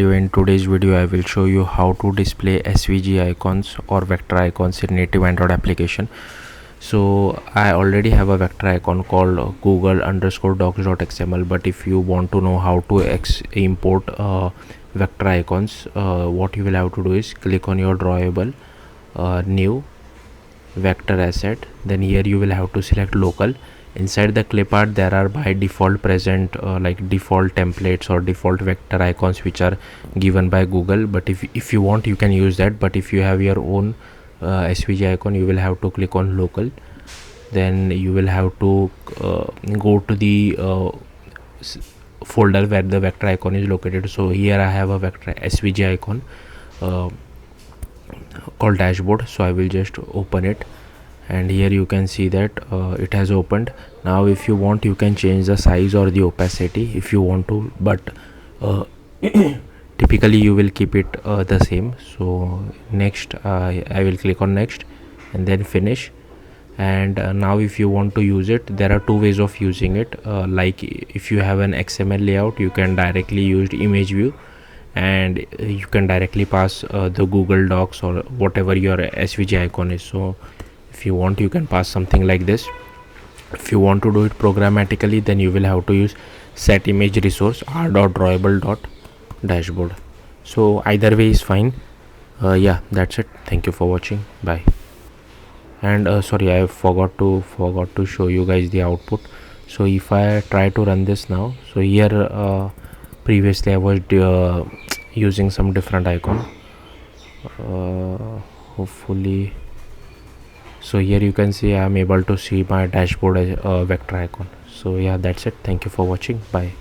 In today's video I will show you how to display SVG icons or vector icons in native Android application. So I already have a vector icon called google_docs.xml, but if you want to know how to import vector icons, what you will have to do is click on your drawable, new vector asset. Then here you will have to select local. Inside the clip art there are by default present like default templates or default vector icons which are given by Google, but if you want you can use that. But if you have your own SVG icon, you will have to click on local. Then you will have to go to the folder where the vector icon is located. So here I have a vector SVG icon called dashboard, so I will just open it, and here you can see that it has opened. Now if you want you can change the size or the opacity if you want to, but typically you will keep it the same. So next I will click on next and then finish. And now if you want to use it, there are two ways of using it. Like if you have an XML layout, you can directly use image view, and you can directly pass the Google Docs or whatever your SVG icon is. So if you want you can pass something like this. If you want to do it programmatically, then you will have to use set image resource r.drawable.dashboard. So either way is fine. Yeah, that's it. Thank you for watching. Bye. And sorry, I forgot to show you guys the output. So if I try to run this now, so here previously I was using some different icon. Hopefully, so here you can see I am able to see my dashboard vector icon. So yeah, that's it. Thank you for watching. Bye.